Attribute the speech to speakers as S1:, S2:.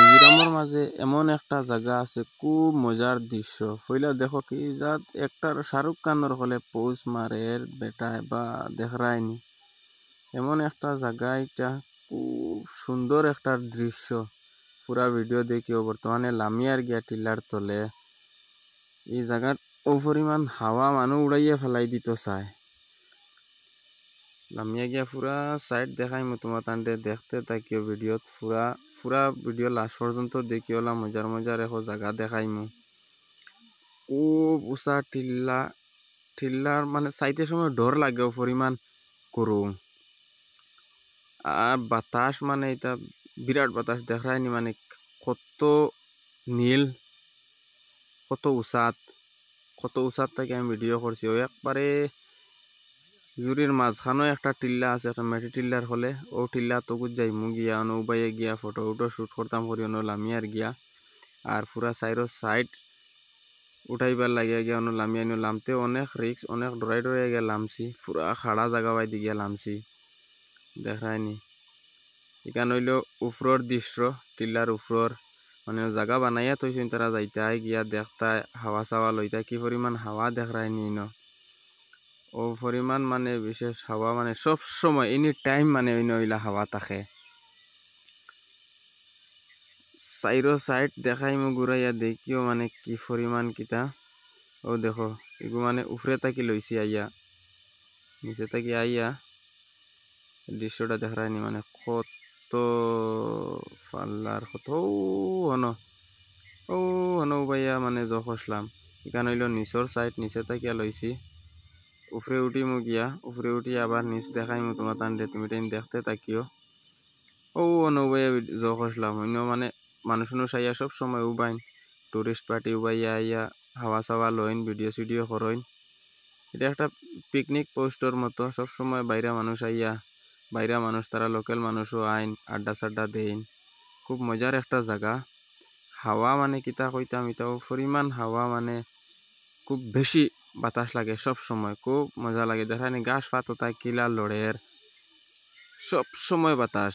S1: মিজোরামের মাঝে এমন একটা জায়গা আছে খুব মজার দৃশ্য। পইলা দেখো কি যাত একটার শাহরুখ খানের হলে পোজ মারের বেটায় বা দেখরায়নি এমন একটা জায়গা। এটা খুব সুন্দর একটা দৃশ্য। পুরা ভিডিও দেখিও বর্তমানে লামিয়ার গিয়া টিল্লার তলে এই জায়গার ও পরিমাণ হাওয়া মানুষ উড়াইয়া ফেলাই দিত চায়। লামিয়া গিয়া পুরা সাইড দেখাই তোমার তান্ডে দেখতে থাকিও ভিডিওত পুরা পুরা ভিডিও লাস্ট পর্যন্ত দেখিওলা মজার মজার এখন জায়গা দেখাইমু। খুব উঁচা টিল্লা টিল্লার মানে চাইতে সময় ডর লাগে পরিমাণ করু। আর বাতাস মানে এটা বিরাট বাতাস দেখায়নি মানে কত নীল কত উঁচাত থেকে আমি ভিডিও করছি। ও একবারে জুরির মাঝখানেও একটা টিল্লা আছে, একটা মেটি টিল্লার হলে ও টিল্লা তকুত যাইমু গিয়া নৌবাইয়ে গিয়া ফটো উটো শুট করতাম করি লামিয়ার গিয়া। আর পুরা সাইড উঠাইবার লাগিয়া গিয়া লামিয়া লামতে অনেক রিক্স, অনেক ডরাই ডরাই গিয়া লামছি। পুরা খাড়া জায়গা বাইদি গিয়া লামছি দেখায়নি। এখান হইল উফরর দৃশ্য, টিল্লার উফরর মানে জায়গা বানাইয়া তৈছেন তারা যাইতাই গিয়া দেখতায় হাওয়া চাওয়া লইতা কি পরিমাণ হাওয়া দেখায়নি ন ও পরিমাণ মানে বিশেষ হাওয়া মানে সব সময় এনি টাইম মানে হইলা হাওয়া থাকে। সাইরো সাইড দেখাই মু ঘুরাইয়া দেখিও মানে কি পরিমাণ কিতা। ও দেখো এগু মানে উফরে তাকি লইছি আইয়া নিচে তাকি আইয়া দৃশ্যটা দেখায়নি মানে কত পাল্লার কত হন ভাইয়া মানে যখসলাম। এখানে হইল নিচর সাইড, নিচে তাকিয়া লইছি উফরে উঠি মু গিয়া। উফরে উঠি আবার নিচ দেখাই মু তোমার তান্ডে, তুমি টাইম দেখতে তাকিও। ভাইয়া যখসলাম অন্য মানে মানুষ আইয়া সব সময় উবাইন, টুরিস্ট পার্টি উবাইয়া আইয়া হাওয়া চাওয়া লইন, ভিডিও সিডিও করইন। এটা একটা পিকনিক পোস্টর মতো, সব সময় বাইরা মানুষ আইয়া, বাইরা মানুষ তারা লোকাল মানুষও আইন, আড্ডা সাড্ডা দেন। খুব মজার একটা জায়গা। হাওয়া মানে কিতা কইতাম এটাও পরিমাণ হাওয়া মানে খুব বেশি বাতাস লাগে সব সময়, খুব মজা লাগে দেখানি। গাছ পাতা কিলা লড়ের সব সময় বাতাস।